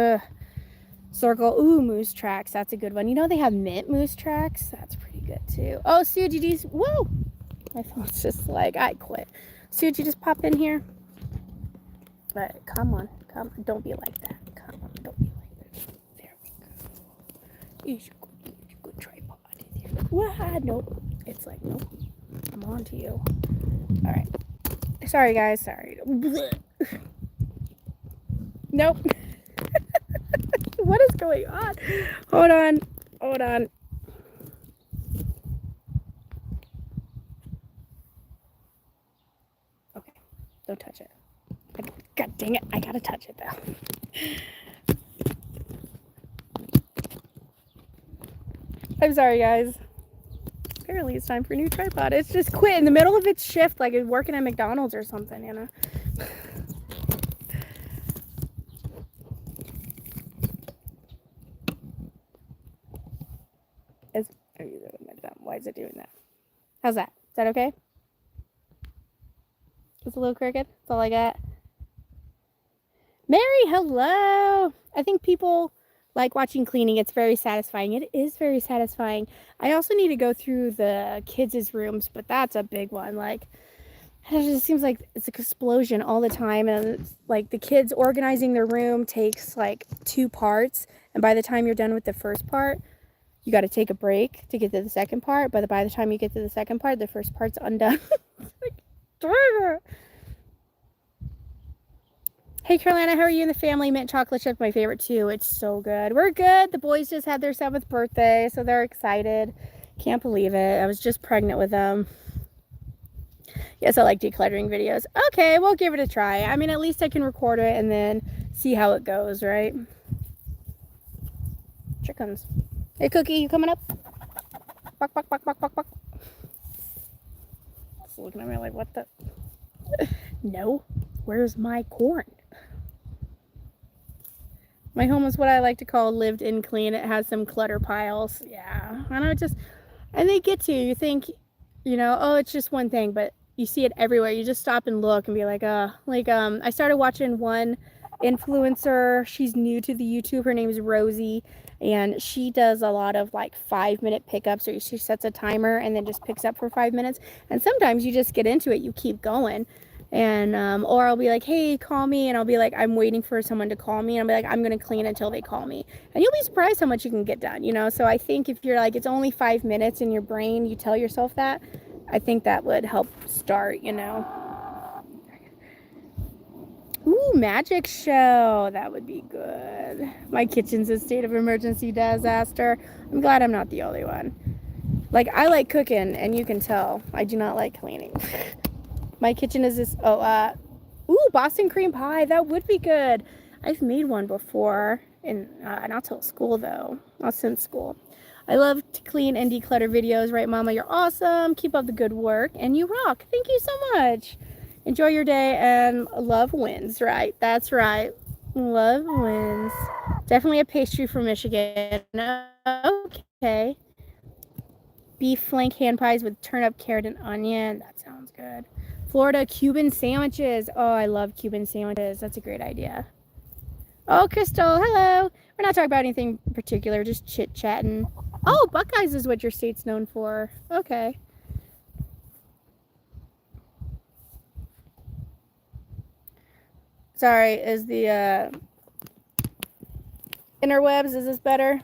circle. Ooh, moose tracks, that's a good one. You know, they have mint moose tracks. That's pretty good too. Oh, Sue, did you whoa, my phone's just like, I quit. Sue, did you just pop in here? All right, come on, don't be like that. Come on, don't be like that. There we go. Here's your good tripod. What? Nope. It's like, nope, I'm on to you. All right, sorry guys, sorry. Nope. What is going on? Hold on. Okay, don't touch it. God dang it, I gotta touch it though. I'm sorry, guys. Apparently it's time for a new tripod. It's just quit in the middle of its shift, like it's working at McDonald's or something, you know. Why is it doing that? How's that? Is that okay? It's a little crooked. That's all I got. Mary, hello. I think people like watching cleaning. It's very satisfying. It is very satisfying. I also need to go through the kids' rooms, but that's a big one. Like, it just seems like it's an explosion all the time. And it's like the kids organizing their room takes like 2 parts. And by the time you're done with the first part, you got to take a break to get to the second part. But by the time you get to the second part, the first part's undone. Hey, Carolina, how are you and the family? Mint chocolate chip, my favorite too. It's so good. We're good. The boys just had their 7th birthday, so they're excited. Can't believe it. I was just pregnant with them. Yes, I like decluttering videos. Okay, we'll give it a try. I mean, at least I can record it and then see how it goes, right? Chickens. Hey, Cookie, you coming up? Buck, buck, buck, buck, buck, buck. Just looking at me like, what the? No. Where's my corn? My home is what I like to call lived in clean. It has some clutter piles. Yeah. I know, and they get to you. You think, you know, oh, it's just one thing, but you see it everywhere. You just stop and look and be like, I started watching one influencer. She's new to the YouTube. Her name is Rosie, and she does a lot of like 5-minute pickups, or she sets a timer and then just picks up for 5 minutes. And sometimes you just get into it. You keep going. And or I'll be like, hey, call me, and I'll be like, I'm waiting for someone to call me, and I'll be like, I'm gonna clean until they call me. And you'll be surprised how much you can get done, you know. So I think if you're like, it's only 5 minutes in your brain, you tell yourself that, I think that would help start, you know. Ooh, magic show. That would be good. My kitchen's a state of emergency disaster. I'm glad I'm not the only one. Like, I like cooking, and you can tell I do not like cleaning. My kitchen is this, ooh, Boston cream pie. That would be good. I've made one before, not till school though, not since school. I love to clean and declutter videos, right, Mama? You're awesome. Keep up the good work, and you rock. Thank you so much. Enjoy your day, and love wins, right? That's right. Love wins. Definitely a pastry from Michigan. Okay. Beef flank hand pies with turnip, carrot, and onion. That sounds good. Florida Cuban sandwiches. Oh, I love Cuban sandwiches. That's a great idea. Oh, Crystal, hello. We're not talking about anything particular, just chit-chatting. Oh, Buckeyes is what your state's known for. Okay. Sorry, is the interwebs, is this better?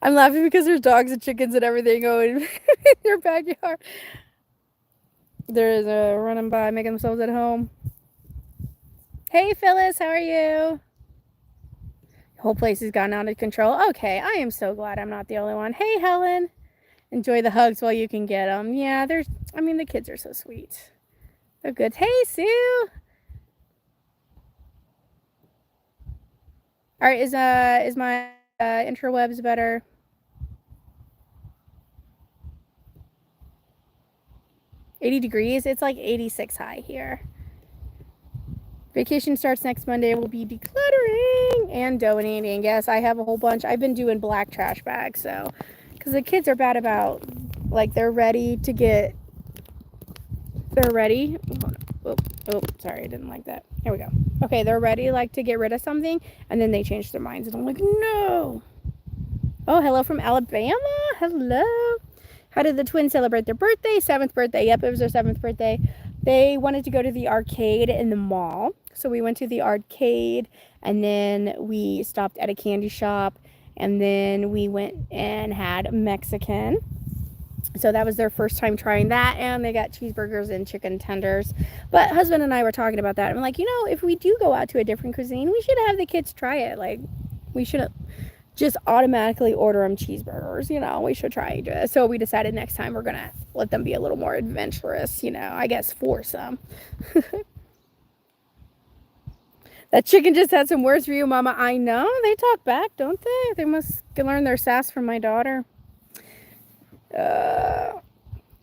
I'm laughing because there's dogs and chickens and everything going in your backyard. There's a running by, making themselves at home. Hey, Phyllis, how are you? The whole place has gotten out of control. Okay, I am so glad I'm not the only one. Hey, Helen. Enjoy the hugs while you can get them. Yeah, the kids are so sweet. They're good. Hey, Sue. All right, is my interwebs better? $80. It's like 86 high here. Vacation starts next Monday. We'll be decluttering and donating. Yes, I have a whole bunch. I've been doing black trash bags, so because the kids are bad about, like, they're ready. Oh, sorry, I didn't like that. Here we go. Okay, they're ready, like, to get rid of something, and then they change their minds, and I'm like, no. Oh, hello from Alabama. Hello. How did the twins celebrate their birthday? 7th birthday. Yep, it was their 7th birthday. They wanted to go to the arcade in the mall. So we went to the arcade, and then we stopped at a candy shop, and then we went and had Mexican. So that was their first time trying that, and they got cheeseburgers and chicken tenders. But husband and I were talking about that. I'm like, if we do go out to a different cuisine, we should have the kids try it. Like, we shouldn't just automatically order them cheeseburgers. We should try it. So we decided next time we're gonna let them be a little more adventurous. I guess force them. That chicken just had some words for you, Mama. I know. They talk back, don't they? They must learn their sass from my daughter.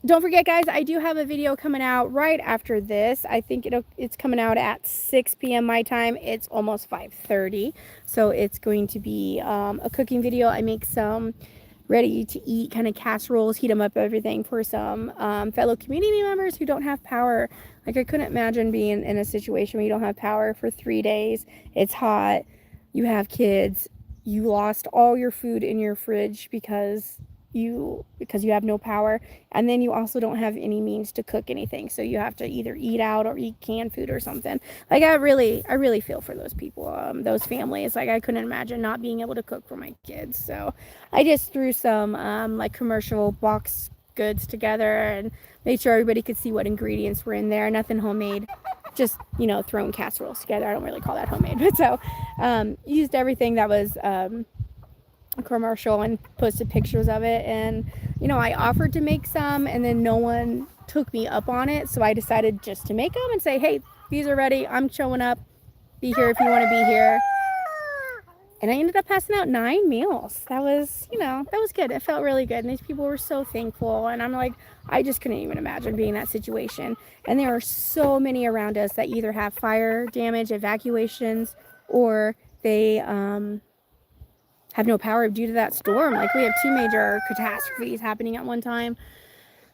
Don't forget, guys, I do have a video coming out right after this. I think it's coming out at 6 p.m. my time. It's almost 5:30, so it's going to be a cooking video. I make some ready-to-eat kind of casseroles, heat them up, everything for some fellow community members who don't have power. Like, I couldn't imagine being in a situation where you don't have power for 3 days. It's hot. You have kids. You lost all your food in your fridge because you have no power, and then you also don't have any means to cook anything, so you have to either eat out or eat canned food or something. Like, I really feel for those people, those families. Like, I couldn't imagine not being able to cook for my kids. So I just threw some like commercial box goods together and made sure everybody could see what ingredients were in there. Nothing homemade, just throwing casseroles together. I don't really call that homemade, but so used everything that was commercial and posted pictures of it. And I offered to make some, and then no one took me up on it, so I decided just to make them and say, hey, these are ready, I'm showing up, be here if you want to be here. And I ended up passing out 9 meals. That was good. It felt really good, and these people were so thankful. And I'm like, I just couldn't even imagine being in that situation. And there are so many around us that either have fire damage, evacuations, or they have no power due to that storm. Like, we have 2 major catastrophes happening at one time.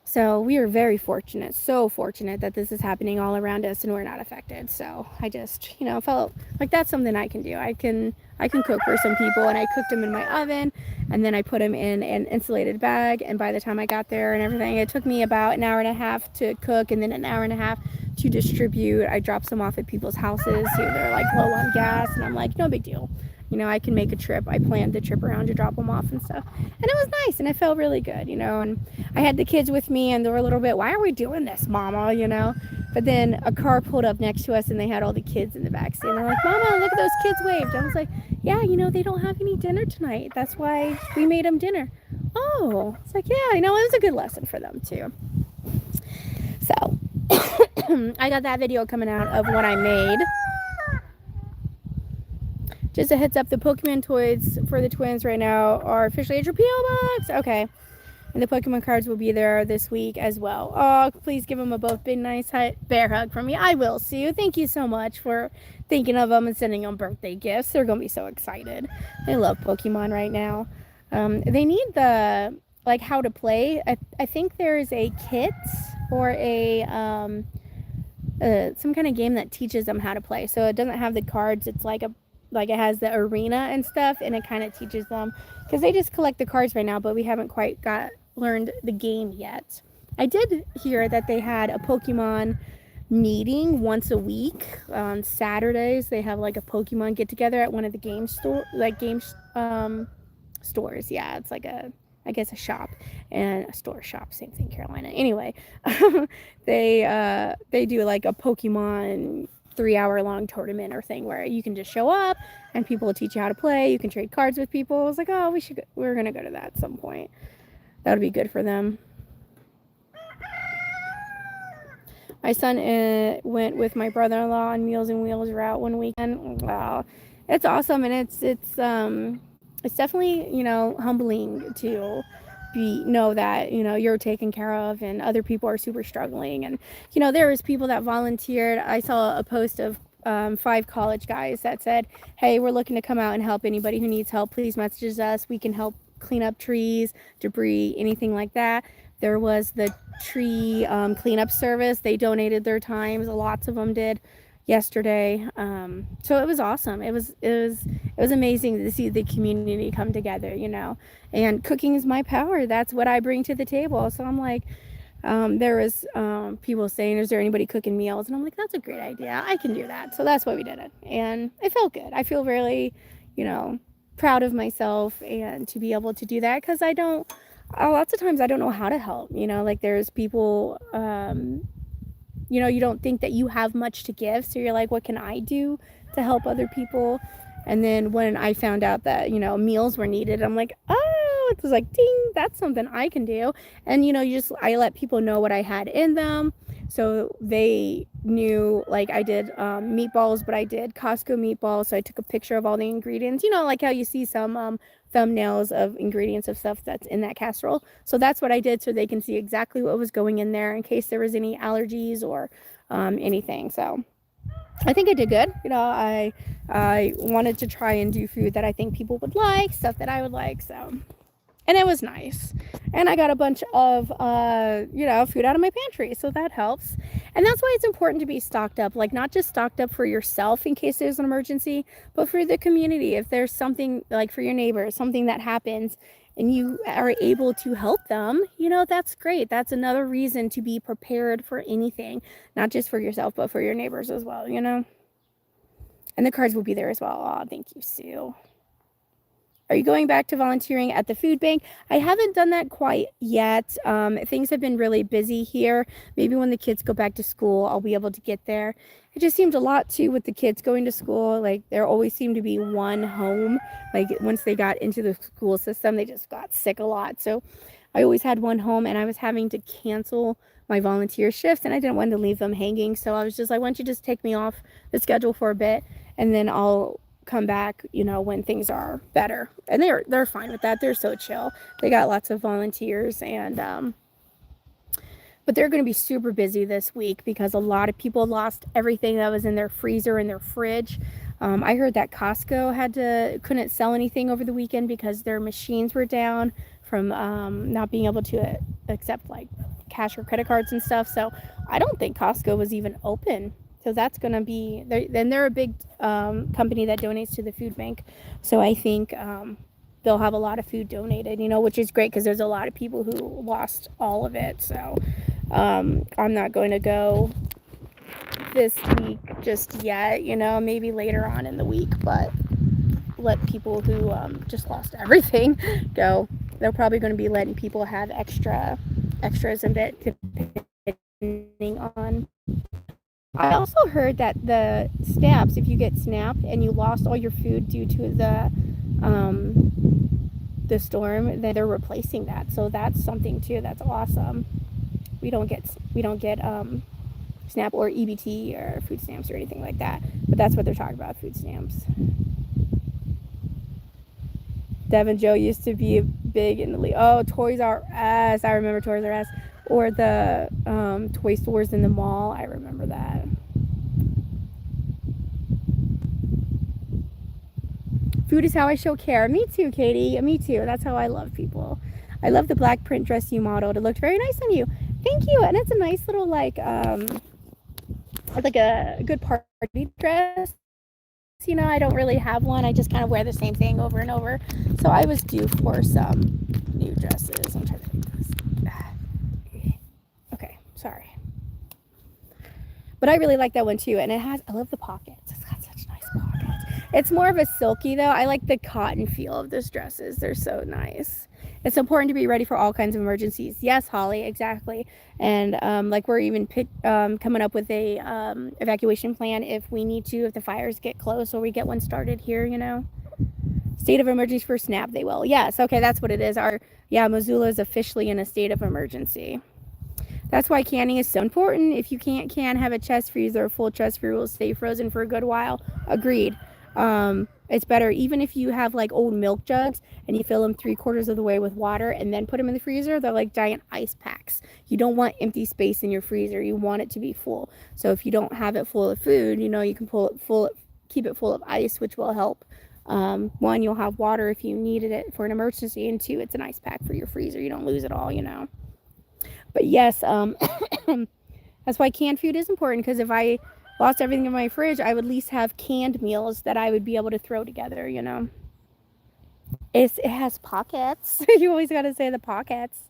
So we are very fortunate, so fortunate that this is happening all around us and we're not affected. So I just, felt like that's something I can do. I can cook for some people, and I cooked them in my oven, and then I put them in an insulated bag. And by the time I got there and everything, it took me about an hour and a half to cook, and then an hour and a half to distribute. I dropped some off at people's houses who they're like low on gas, and I'm like, no big deal. I can make a trip. I planned the trip around to drop them off and stuff. And it was nice, and it felt really good, and I had the kids with me, and they were a little bit, why are we doing this, Mama, But then a car pulled up next to us, and they had all the kids in the backseat. And they're like, Mama, look at those kids waved. I was like, yeah, they don't have any dinner tonight. That's why we made them dinner. Oh, it's like, yeah, it was a good lesson for them, too. So I got that video coming out of what I made. Just a heads up, the Pokemon toys for the twins right now are officially at your P.O. Box. Okay. And the Pokemon cards will be there this week as well. Oh, please give them a both big nice bear hug from me. I will, Sue. Thank you so much for thinking of them and sending them birthday gifts. They're going to be so excited. They love Pokemon right now. They need the, like, how to play. I think there's a kit or a some kind of game that teaches them how to play. So it doesn't have the cards. It's like it has the arena and stuff, and it kind of teaches them, because they just collect the cards right now, but we haven't quite learned the game yet. I did hear that they had a Pokemon meeting once a week on Saturdays. They have like a Pokemon get together at one of the game stores. Yeah, it's like I guess a shop and a store shop, same thing, Carolina. Anyway, they do like a Pokemon 3 hour long tournament or thing where you can just show up and people will teach you how to play. You can trade cards with people. I was like, oh, we're gonna go to that at some point. That would be good for them. My son went with my brother-in-law on Meals and Wheels route one weekend. Wow, it's awesome, and it's definitely, you know, humbling to know that, you know, you're taken care of and other people are super struggling. And, you know, there was people that volunteered. I saw a post of 5 college guys that said, hey, we're looking to come out and help anybody who needs help. Please message us. We can help clean up trees, debris, anything like that. There was the tree cleanup service. They donated their times. Lots of them did yesterday. So it was awesome. It was amazing to see the community come together, you know. And cooking is my power. That's what I bring to the table. So I'm like, there was people saying, is there anybody cooking meals? And I'm like, that's a great idea. I can do that. So that's why we did it. And it felt good. I feel really, you know, proud of myself and to be able to do that, because lots of times I don't know how to help, you know, like there's people, you know, you don't think that you have much to give. So you're like, what can I do to help other people? And then when I found out that, you know, meals were needed, I'm like, oh, it was like, ding, that's something I can do. And, you know, I let people know what I had in them. So they knew, like, I did meatballs, but I did Costco meatballs. So I took a picture of all the ingredients, you know, like how you see some thumbnails of ingredients of stuff that's in that casserole. So that's what I did, so they can see exactly what was going in there in case there was any allergies or anything. So I think I did good. You know, I wanted to try and do food that I think people would like, stuff that I would like. So, and it was nice. And I got a bunch of, you know, food out of my pantry. So that helps. And that's why it's important to be stocked up, like not just stocked up for yourself in case there's an emergency, but for the community. If there's something, like for your neighbors, something that happens and you are able to help them, you know, that's great. That's another reason to be prepared for anything, not just for yourself, but for your neighbors as well, you know. And the cards will be there as well. Oh, thank you, Sue. Are you going back to volunteering at the food bank? I haven't done that quite yet. Things have been really busy here. Maybe when the kids go back to school, I'll be able to get there. It just seemed a lot too with the kids going to school. Like there always seemed to be one home. Like once they got into the school system, they just got sick a lot. So I always had one home, and I was having to cancel my volunteer shifts, and I didn't want to leave them hanging. So I was just like, why don't you just take me off the schedule for a bit, and then I'll come back, you know, when things are better. And they're fine with that. They're so chill. They got lots of volunteers, and but they're going to be super busy this week because a lot of people lost everything that was in their freezer and their fridge. I heard that Costco couldn't sell anything over the weekend because their machines were down from not being able to accept like cash or credit cards and stuff. So I don't think Costco was even open. So that's going to be, they're a big company that donates to the food bank. So I think they'll have a lot of food donated, you know, which is great because there's a lot of people who lost all of it. So I'm not going to go this week just yet, you know, maybe later on in the week, but let people who just lost everything go. They're probably going to be letting people have extras a bit depending on. I also heard that the snaps, if you get snapped and you lost all your food due to the storm, then they're replacing that. So that's something too. That's awesome. We don't get SNAP or EBT or food stamps or anything like that. But that's what they're talking about, food stamps. Dev and Joe used to be big in the league. Oh, Toys R Us. I remember Toys R Us. Or the toy stores in the mall. I remember that. Food is how I show care. Me too, Katie. Me too. That's how I love people. I love the black print dress you modeled. It looked very nice on you. Thank you. And it's a nice little like a good party dress. You know, I don't really have one. I just kind of wear the same thing over and over. So I was due for some new dresses. I'm trying to think this. Okay, sorry. But I really like that one too. And I love the pockets. It's got such nice pockets. It's more of a silky though. I like the cotton feel of those dresses. They're so nice. It's important to be ready for all kinds of emergencies. Yes, Holly, exactly. And like we're even coming up with a evacuation plan if we need to, if the fires get close or we get one started here, you know. State of emergency for SNAP, they will. Yes, okay, that's what it is. Missoula is officially in a state of emergency. That's why canning is so important. If you can't can, have a chest freezer. A full chest freezer will stay frozen for a good while. Agreed. It's better even if you have like old milk jugs and you fill them 3/4 of the way with water and then put them in the freezer. They're like giant ice packs. You don't want empty space in your freezer. You want it to be full. So if you don't have it full of food, you know, you can keep it full of ice, which will help. One, you'll have water if you needed it for an emergency, and two, it's an ice pack for your freezer. You don't lose it all, you know. But yes, that's why canned food is important, because if I lost everything in my fridge, I would at least have canned meals that I would be able to throw together, you know. It has pockets. You always got to say the pockets.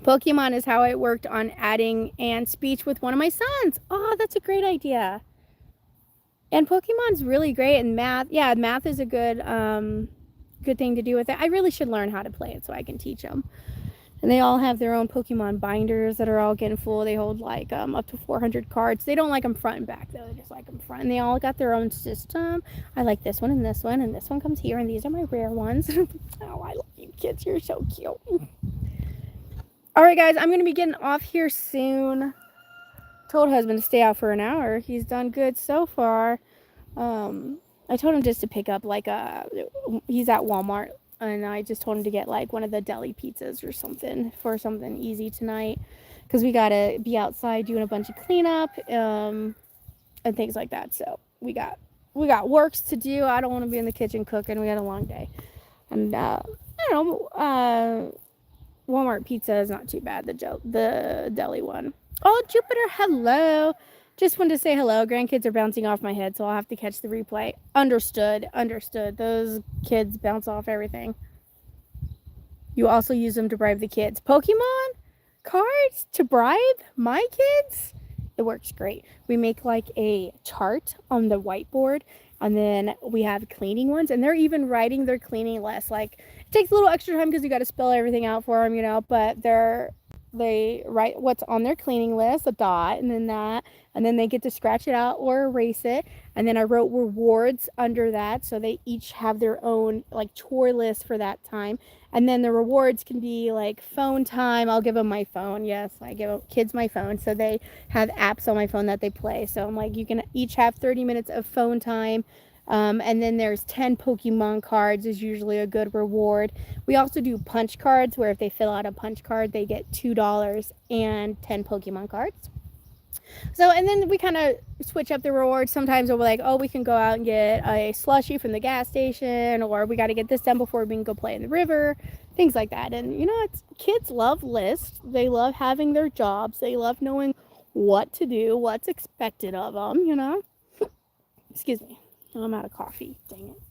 Pokemon is how I worked on adding and speech with one of my sons. Oh, that's a great idea. And Pokemon's really great, and math. Yeah, math is a good thing to do with it. I really should learn how to play it so I can teach them. And they all have their own Pokemon binders that are all getting full. They hold like up to 400 cards. They don't like them front and back though. They just like them front. And they all got their own system. I like this one and this one. And this one comes here. And these are my rare ones. Oh, I love you kids. You're so cute. All right, guys. I'm going to be getting off here soon. Told husband to stay out for an hour. He's done good so far. I told him just to pick up like he's at Walmart. And I just told him to get like one of the deli pizzas or something for something easy tonight, because we gotta be outside doing a bunch of cleanup and things like that. So we got works to do. I don't want to be in the kitchen cooking. We had a long day, and I don't know. Walmart pizza is not too bad. The deli one. Oh, Jupiter, hello. Just wanted to say hello. Grandkids are bouncing off my head, so I'll have to catch the replay. Understood. Those kids bounce off everything. You also use them to bribe the kids. Pokemon cards to bribe my kids? It works great. We make like a chart on the whiteboard, and then we have cleaning ones, and they're even writing their cleaning list. Like, it takes a little extra time because you got to spell everything out for them, you know, but they write what's on their cleaning list, a dot, and then that, and then they get to scratch it out or erase it. And then I wrote rewards under that, so they each have their own like chore list for that time. And then the rewards can be like phone time. I'll give them my phone. Yes, I give kids my phone, so they have apps on my phone that they play. So I'm like, you can each have 30 minutes of phone time. And then there's 10 Pokemon cards is usually a good reward. We also do punch cards, where if they fill out a punch card, they get $2 and 10 Pokemon cards. So, and then we kind of switch up the rewards. Sometimes we're like, oh, we can go out and get a slushie from the gas station, or we got to get this done before we can go play in the river, things like that. And, you know, kids love lists. They love having their jobs. They love knowing what to do, what's expected of them, you know. Excuse me. I'm out of coffee. Dang it.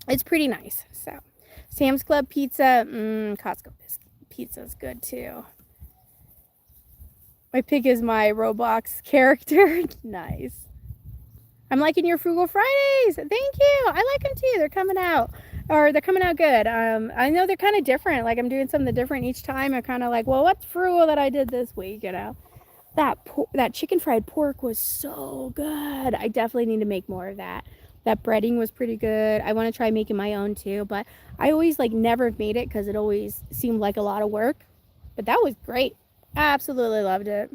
It's pretty nice. So, Sam's Club pizza. Costco pizza is good too. My pig is my Roblox character. Nice. I'm liking your Frugal Fridays. Thank you. I like them too. They're coming out. Or they're coming out good. I know they're kind of different. Like, I'm doing something different each time. I'm kind of like, well, what's frugal that I did this week, you know? That chicken fried pork was so good. I definitely need to make more of that. That breading was pretty good. I want to try making my own too, but I always like never made it because it always seemed like a lot of work. But that was great. Absolutely loved it.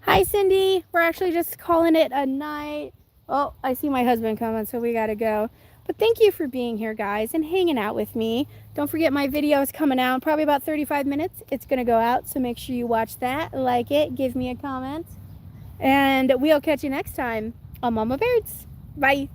Hi, Cindy. We're actually just calling it a night. Oh, I see my husband coming, so we got to go. But thank you for being here, guys, and hanging out with me. Don't forget my video is coming out in probably about 35 minutes. It's going to go out, so make sure you watch that, like it, give me a comment. And we'll catch you next time on Mama Beards. Bye.